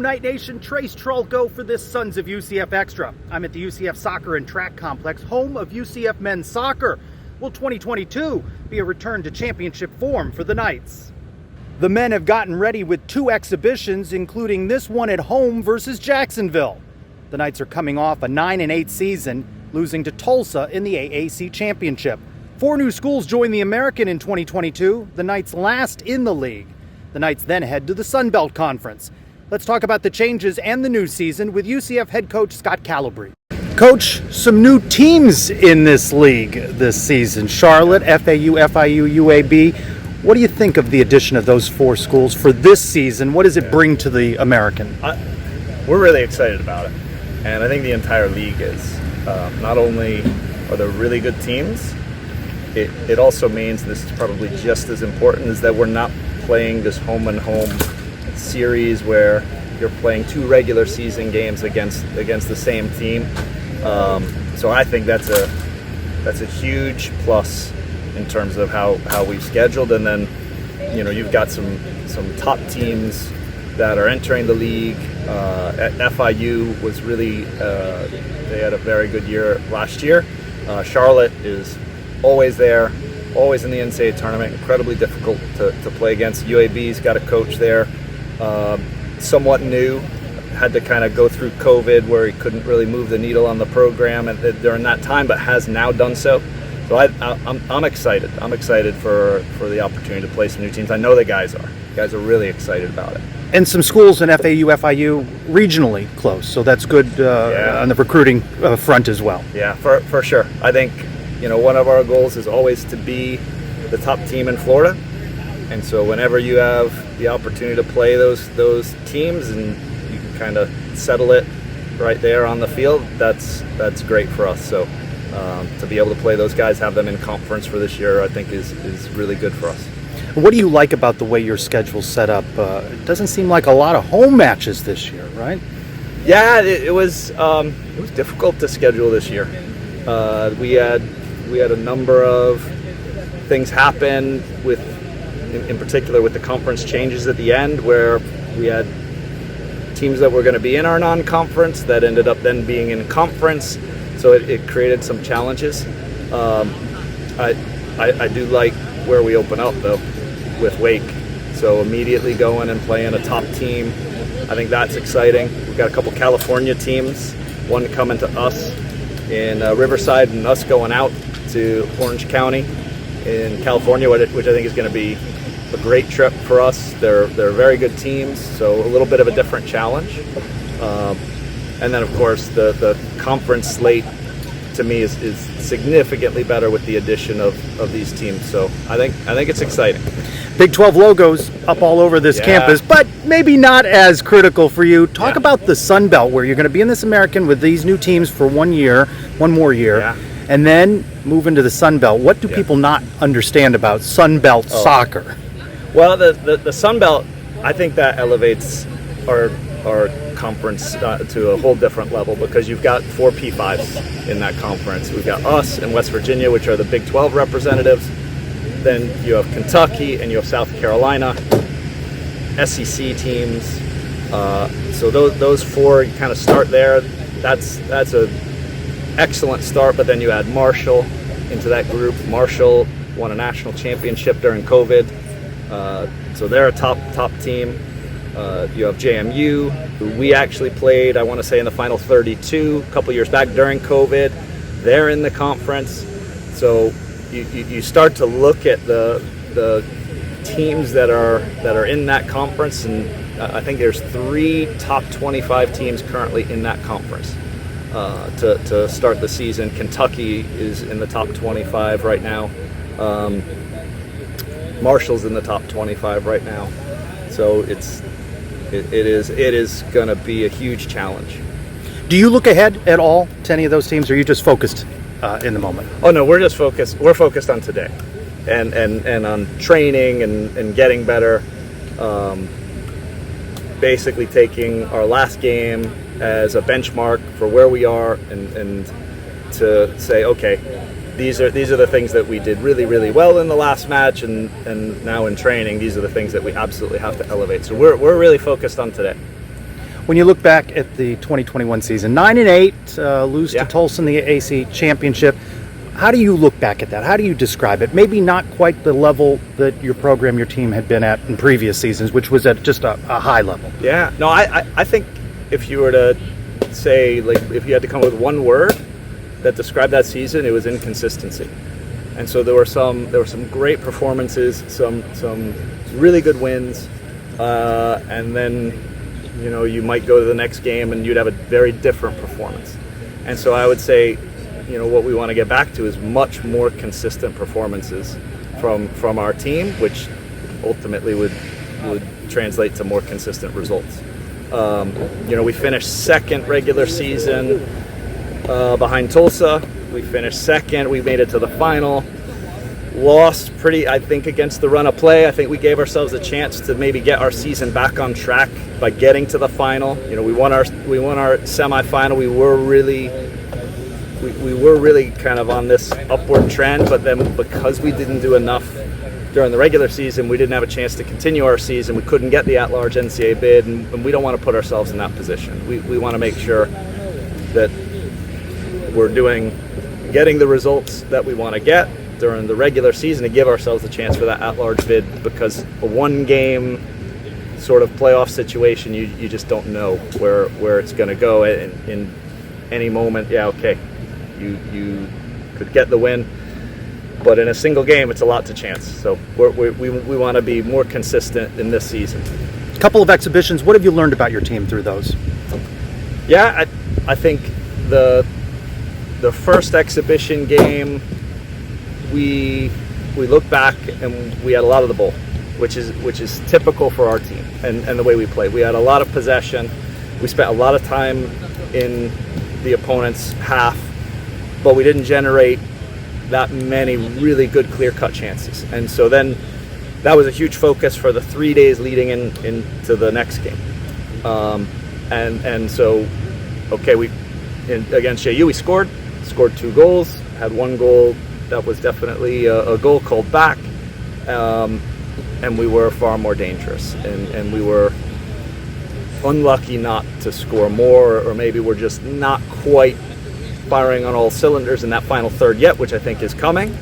Night Nation, Trace Trulko for this Sons of UCF Extra. I'm at the UCF Soccer and Track Complex, home of UCF men's soccer. Will 2022 be a return to championship form for the Knights? The men have gotten ready with two exhibitions, including this one at home versus Jacksonville. The Knights are coming off a 9-8 season, losing to Tulsa in the AAC Championship. 4 new schools join the American in 2022, the Knights last in the league. The Knights then head to the Sun Belt Conference. Let's talk about the changes and the new season with UCF head coach Scott Calabrese. Coach, some new teams in this league this season. Charlotte, FAU, FIU, UAB. What do you think of the addition of those 4 schools for this season? What does it bring to the American? We're really excited about it. And I think the entire league is. Not only are there really good teams, it also means, this is probably just as important, is that we're not playing this home and home series where you're playing 2 regular season games against the same team. So I think that's a huge plus in terms of how we've scheduled. And then, you know, you've got some top teams that are entering the league. FIU was really they had a very good year last year. Charlotte is always there, always in the NCAA Tournament, incredibly difficult to play against. UAB's got a coach there, somewhat new, had to kind of go through COVID where he couldn't really move the needle on the program during that time, but has now done so. So I'm excited. I'm excited for the opportunity to play some new teams. I know the guys are. The guys are really excited about it. And some schools in FAU, FIU regionally close, so that's good on the recruiting front as well. Yeah, for sure. I think, you know, one of our goals is always to be the top team in Florida. And so whenever you have the opportunity to play those teams and you can kind of settle it right there on the field, that's great for us. So to be able to play those guys, have them in conference for this year, I think is really good for us. What do you like about the way your schedule's set up? It doesn't seem like a lot of home matches this year, right? Yeah, it was difficult to schedule this year. We had a number of things happen in particular with the conference changes at the end, where we had teams that were going to be in our non-conference that ended up then being in conference, so it created some challenges. I do like where we open up though with Wake, so immediately going and playing a top team, I think that's exciting. We've got a couple California teams, one coming to us in Riverside and us going out to Orange County in California, which I think is going to be a great trip for us. They're very good teams, so a little bit of a different challenge. And then of course the conference slate to me is significantly better with the addition of these teams. So I think it's exciting. Big 12 logos up all over this campus, but maybe not as critical for you. Talk about the Sun Belt, where you're going to be in this American with these new teams for one more year. And then move into the Sun Belt. What do people not understand about Sun Belt soccer? Well, the Sun Belt, I think that elevates our conference to a whole different level, because you've got 4 P5s in that conference. We've got us and West Virginia, which are the Big 12 representatives. Then you have Kentucky and you have South Carolina, SEC teams. So those 4, you kind of start there. That's a excellent start, but then you add Marshall into that group. Marshall won a national championship during COVID, so they're a top team. You have JMU, who we actually played, I want to say, in the final 32 a couple years back during COVID. They're in the conference, so you start to look at the teams that are in that conference, and I think there's 3 top 25 teams currently in that conference. To start the season. Kentucky is in the top 25 right now. Marshall's in the top 25 right now. So it is going to be a huge challenge. Do you look ahead at all to any of those teams, or are you just focused in the moment? Oh no, we're just focused. We're focused on today, and on training and getting better. Basically taking our last game as a benchmark for where we are, and to say, okay, these are the things that we did really, really well in the last match, and now in training, these are the things that we absolutely have to elevate. So we're really focused on today. When you look back at the 2021 season, 9-8, lose to Tulsa in the AC championship. How do you look back at that? How do you describe it? Maybe not quite the level that your program, your team had been at in previous seasons, which was at just a high level. Yeah. No, I think if you were to say, like, if you had to come with one word that described that season, it was inconsistency. And so there were some great performances, some really good wins, and then you might go to the next game and you'd have a very different performance. And so I would say, what we want to get back to is much more consistent performances from our team, which ultimately would translate to more consistent results. We finished second regular season behind Tulsa. We finished second. We made it to the final. Lost I think, against the run of play. I think we gave ourselves a chance to maybe get our season back on track by getting to the final. We won our semifinal. We were really kind of on this upward trend, but then because we didn't do enough during the regular season, we didn't have a chance to continue our season. We couldn't get the at-large NCAA bid, and we don't want to put ourselves in that position. We want to make sure that we're getting the results that we want to get during the regular season to give ourselves a chance for that at-large bid, because a one-game sort of playoff situation, you just don't know where it's going to go in any moment. You could get the win, but in a single game, it's a lot to chance. So we want to be more consistent in this season. A couple of exhibitions. What have you learned about your team through those? Yeah, I think the first exhibition game, we look back and we had a lot of the ball, which is typical for our team and the way we play. We had a lot of possession. We spent a lot of time in the opponent's half, but we didn't generate that many really good clear-cut chances. And so then that was a huge focus for the 3 days leading into the next game. And so, against JU, we scored 2 goals, had 1 goal that was definitely a goal called back, and we were far more dangerous, and we were unlucky not to score more, or maybe we're just not quite firing on all cylinders in that final third yet, which I think is coming.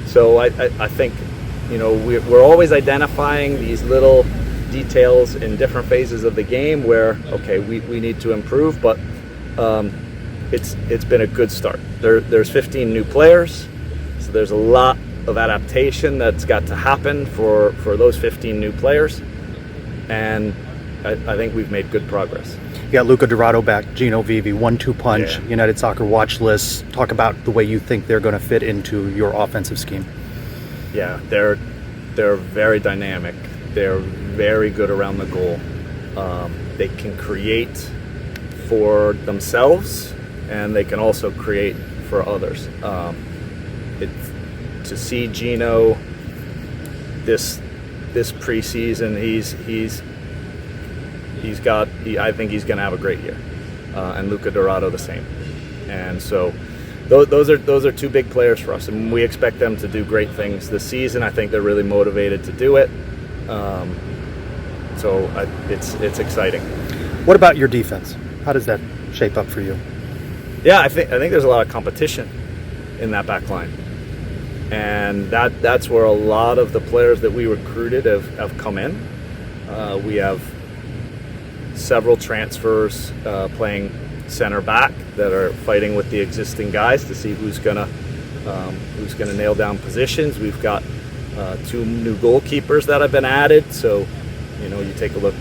So I think we're always identifying these little details in different phases of the game where we need to improve, but it's been a good start. There's 15 new players, so there's a lot of adaptation that's got to happen for those 15 new players, and I think we've made good progress. You got Luca Dorado back, Gino Vivi, 1-2 punch, Yeah. United Soccer watch list. Talk about the way you think they're going to fit into your offensive scheme. Yeah, they're very dynamic. They're very good around the goal. They can create for themselves, and they can also create for others. To see Gino this preseason, I think he's going to have a great year, and Luca Dorado the same. And so those are 2 big players for us, and we expect them to do great things this season. I think they're really motivated to do it. It's exciting. What about your defense? How does that shape up for you? Yeah, I think there's a lot of competition in that back line, and that's where a lot of the players that we recruited have come in. We have several transfers playing center back that are fighting with the existing guys to see who's gonna nail down positions. We've got 2 new goalkeepers that have been added, so you take a look.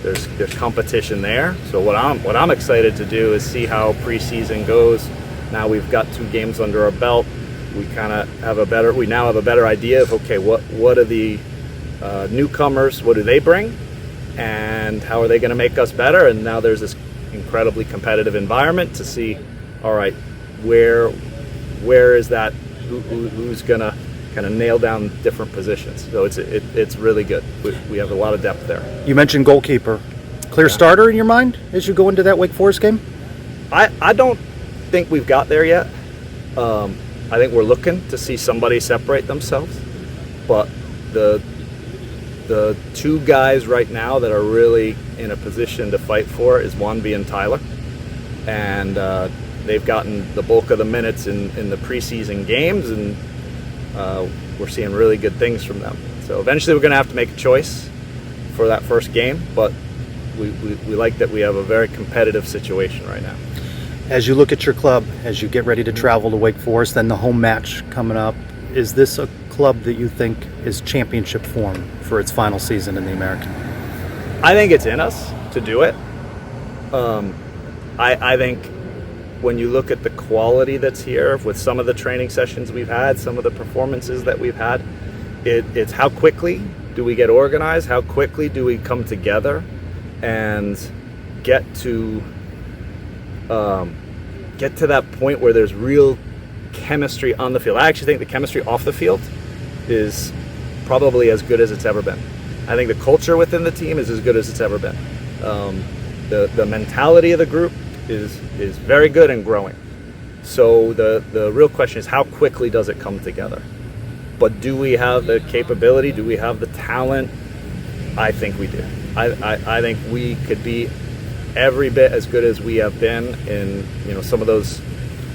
There's competition there. So what I'm excited to do is see how preseason goes. Now we've got 2 games under our belt. We now have a better idea of what are the newcomers, what do they bring, and how are they going to make us better. And now there's this incredibly competitive environment to see, all right, where is that, who's going to kind of nail down different positions. So it's really good. We have a lot of depth there. You mentioned goalkeeper. Clear starter in your mind as you go into that Wake Forest game? I don't think we've got there yet. I think we're looking to see somebody separate themselves, but the the two guys right now that are really in a position to fight for is one being Tyler, and they've gotten the bulk of the minutes in the preseason games, and we're seeing really good things from them. So eventually we're going to have to make a choice for that first game, but we like that we have a very competitive situation right now. As you look at your club, as you get ready to travel to Wake Forest, then the home match coming up, is this a club that you think is championship form for its final season in the American? I think it's in us to do it. I think when you look at the quality that's here with some of the training sessions we've had, some of the performances that we've had, it's how quickly do we get organized, how quickly do we come together and get to that point where there's real chemistry on the field. I actually think the chemistry off the field is probably as good as it's ever been. I think the culture within the team is as good as it's ever been. The mentality of the group is very good and growing. So the real question is, how quickly does it come together? But do we have the capability? Do we have the talent? I think we do. I think we could be every bit as good as we have been in some of those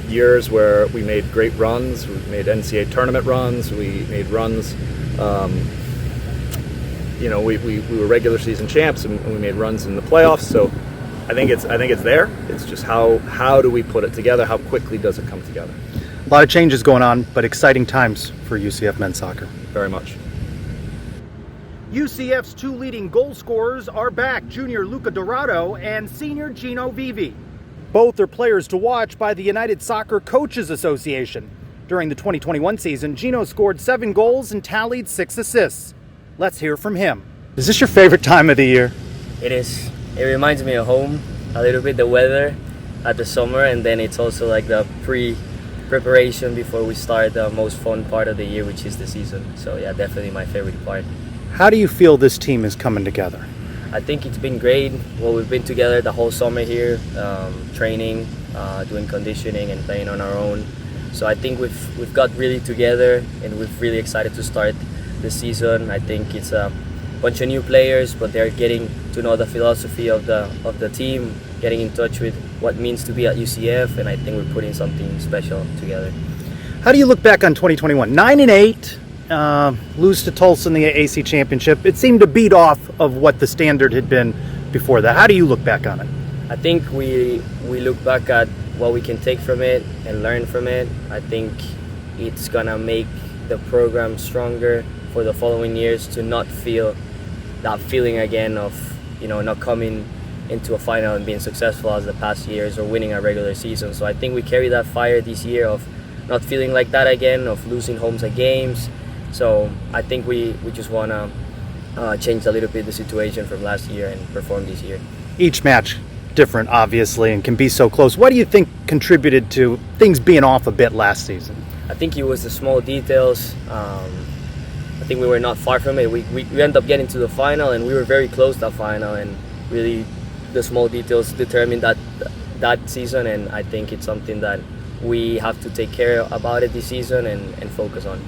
years where we made great runs. We made NCAA Tournament runs. We made runs. We were regular season champs, and we made runs in the playoffs. So I think it's there. It's just how do we put it together? How quickly does it come together? A lot of changes going on, but exciting times for UCF men's soccer. Very much. UCF's two leading goal scorers are back, junior Luca Dorado and senior Gino Vivi. Both are players to watch by the United Soccer Coaches Association. During the 2021 season, Gino scored 7 goals and tallied 6 assists. Let's hear from him. Is this your favorite time of the year? It is. It reminds me of home a little bit, the weather at the summer, and then it's also like the preparation before we start the most fun part of the year, which is the season. So yeah, definitely my favorite part. How do you feel this team is coming together? I think it's been great. Well, we've been together the whole summer here, training, doing conditioning and playing on our own. So I think we've got really together, and we're really excited to start the season. I think it's a bunch of new players, but they're getting to know the philosophy of the team, getting in touch with what it means to be at UCF, and I think we're putting something special together. How do you look back on 2021? 9-8. Lose to Tulsa in the AC Championship. It seemed to beat off of what the standard had been before that. How do you look back on it? I think we look back at what we can take from it and learn from it. I think it's gonna make the program stronger for the following years to not feel that feeling again of not coming into a final and being successful as the past years or winning a regular season. So I think we carry that fire this year of not feeling like that again, of losing homes at games. So I think we just want to change a little bit the situation from last year and perform this year. Each match different, obviously, and can be so close. What do you think contributed to things being off a bit last season? I think it was the small details. I think we were not far from it. We ended up getting to the final, and we were very close to that final, and really the small details determined that season, and I think it's something that we have to take care about it this season and focus on.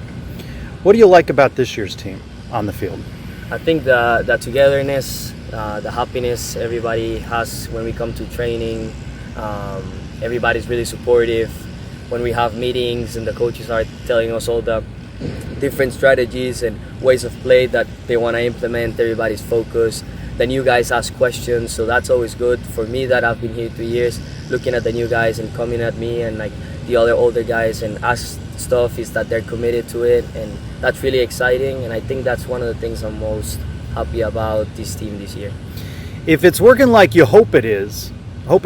What do you like about this year's team on the field? I think the togetherness, the happiness everybody has when we come to training. Everybody's really supportive. When we have meetings and the coaches are telling us all the different strategies and ways of play that they want to implement, everybody's focused. The new guys ask questions, so that's always good for me that I've been here 3 years, looking at the new guys and coming at me and like the other older guys and ask stuff, is that they're committed to it, and that's really exciting, and I think that's one of the things I'm most happy about this team this year. If it's working like you hope it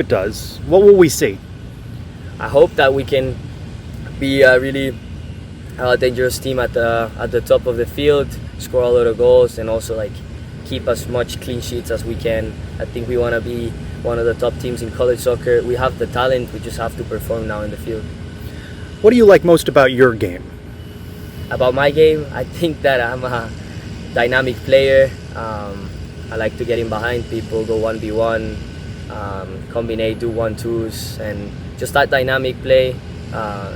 does, what will we see? I hope that we can be a really dangerous team at the top of the field, score a lot of goals, and also like keep as much clean sheets as we can. I think we want to be one of the top teams in college soccer. We have the talent, we just have to perform now in the field. What do you like most about your game? About my game, I think that I'm a dynamic player. I like to get in behind people, go 1v1, combine, do 1-2s, and just that dynamic play.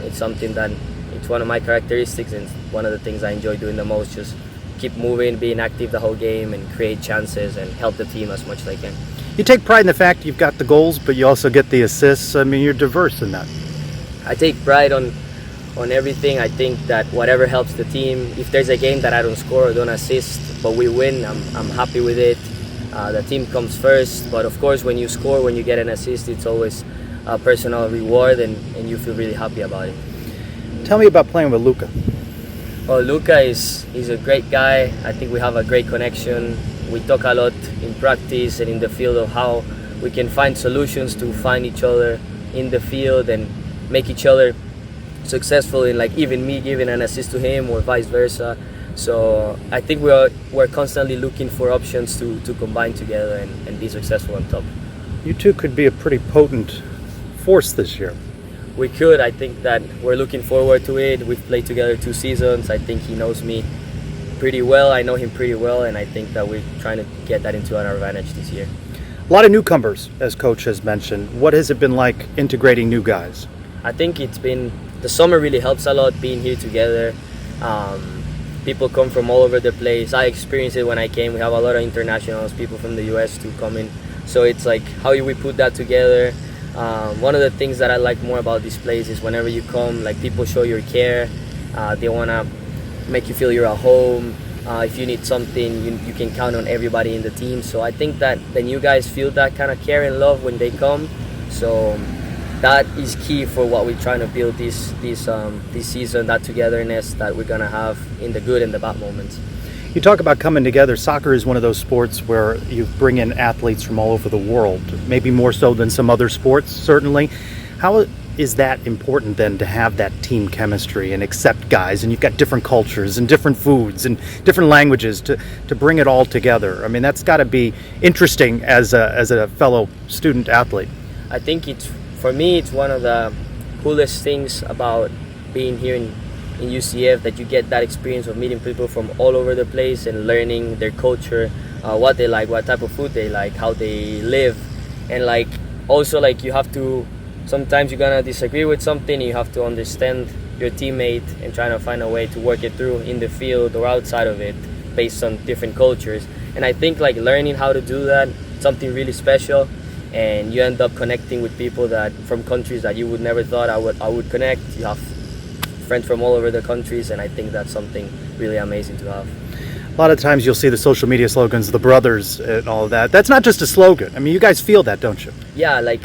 It's something that it's one of my characteristics and one of the things I enjoy doing the most, just keep moving, being active the whole game, and create chances and help the team as much as I can. You take pride in the fact you've got the goals, but you also get the assists. I mean, you're diverse in that. I take pride on everything. I think that whatever helps the team, if there's a game that I don't score or don't assist, but we win, I'm happy with it. The team comes first, but of course when you score, when you get an assist, it's always a personal reward, and you feel really happy about it. Tell me about playing with Luka. Well, Luka is a great guy. I think we have a great connection. We talk a lot in practice and in the field of how we can find solutions to find each other in the field and make each other successful in, like, even me giving an assist to him or vice versa. So I think we're constantly looking for options to combine together and be successful on top. You two could be a pretty potent force this year. We could. I think that we're looking forward to it. We've played together 2 seasons. I think he knows me pretty well. I know him pretty well, and I think that we're trying to get that into our advantage this year. A lot of newcomers, as Coach has mentioned. What has it been like integrating new guys? I think the summer really helps a lot being here together. People come from all over the place. I experienced it when I came. We have a lot of internationals, people from the US to come in. So it's like, how do we put that together? One of the things that I like more about this place is whenever you come, like, people show your care. They want to make you feel you're at home. If you need something, you can count on everybody in the team. So I think that the new guys feel that kind of care and love when they come. So that is key for what we're trying to build this season, that togetherness that we're going to have in the good and the bad moments. You talk about coming together. Soccer is one of those sports where you bring in athletes from all over the world, maybe more so than some other sports, certainly. How is that important then to have that team chemistry and accept guys, and you've got different cultures and different foods and different languages to bring it all together? I mean, that's got to be interesting as a fellow student athlete. I think for me, it's one of the coolest things about being here in UCF, that you get that experience of meeting people from all over the place and learning their culture, what they like, what type of food they like, how they live. And like, also, like, you have to, sometimes you're gonna disagree with something, you have to understand your teammate and trying to find a way to work it through in the field or outside of it based on different cultures. And I think, like, learning how to do that, something really special, and you end up connecting with people that from countries that you would never thought I would connect. You have friends from all over the countries, and I think that's something really amazing to have. A lot of times you'll see the social media slogans, the brothers and all of that. That's not just a slogan. I mean, you guys feel that, don't you? Yeah, like,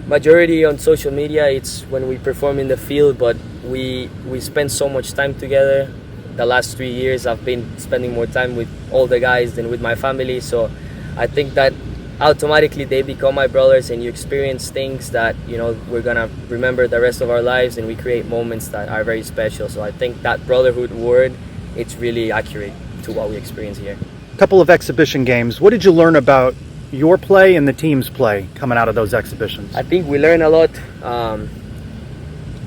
majority on social media, it's when we perform in the field, but we spend so much time together. The last 3 years I've been spending more time with all the guys than with my family, so I think that automatically they become my brothers, and you experience things that, you know, we're gonna remember the rest of our lives, and we create moments that are very special. So I think that brotherhood word, it's really accurate to what we experience here. A couple of exhibition games. What did you learn about your play and the team's play coming out of those exhibitions? I think we learned a lot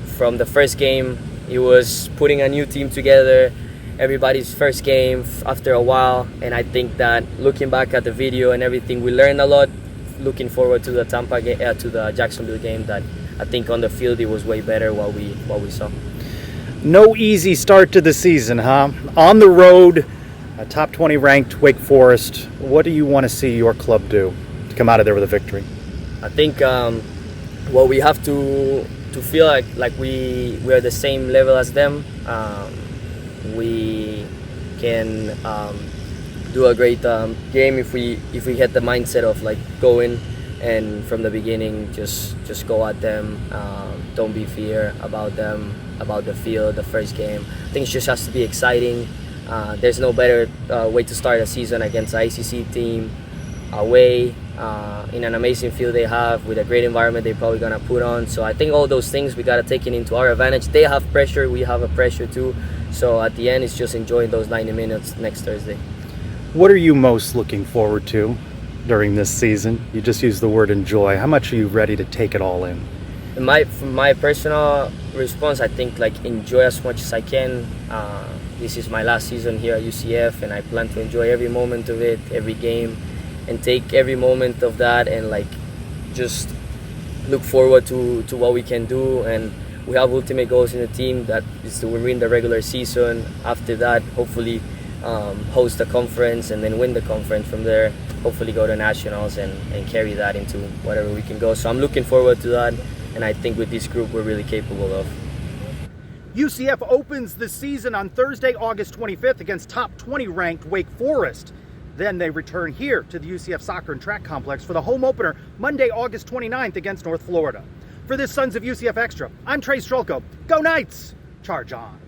from the first game. It was putting a new team together, everybody's first game after a while, and I think that looking back at the video and everything, we learned a lot. Looking forward to the to the Jacksonville game, that I think on the field it was way better what we saw. No easy start to the season, huh? On the road, a top 20 ranked Wake Forest. What do you want to see your club do to come out of there with a victory? I think we have to feel like we are the same level as them. We can do a great game if we had the mindset of, like, going and from the beginning just go at them. Don't be fear about them, about the field, the first game. I think it just has to be exciting. There's no better way to start a season against an ACC team away in an amazing field they have, with a great environment they're probably gonna put on. So I think all those things we gotta take it into our advantage. They have pressure, we have a pressure too. So at the end, it's just enjoying those 90 minutes next Thursday. What are you most looking forward to during this season? You just used the word enjoy. How much are you ready to take it all in? From my personal response, I think, like, enjoy as much as I can. This is my last season here at UCF, and I plan to enjoy every moment of it, every game, and take every moment of that, and, like, just look forward to what we can do. And we have ultimate goals in the team, that is to win the regular season. After that, hopefully host the conference and then win the conference from there, hopefully go to nationals and carry that into whatever we can go. So I'm looking forward to that, and I think with this group we're really capable of. UCF opens the season on Thursday, August 25th against top 20 ranked Wake Forest. Then they return here to the UCF Soccer and Track Complex for the home opener Monday, August 29th against North Florida. For this Sons of UCF Extra, I'm Trey Strelko. Go Knights! Charge on!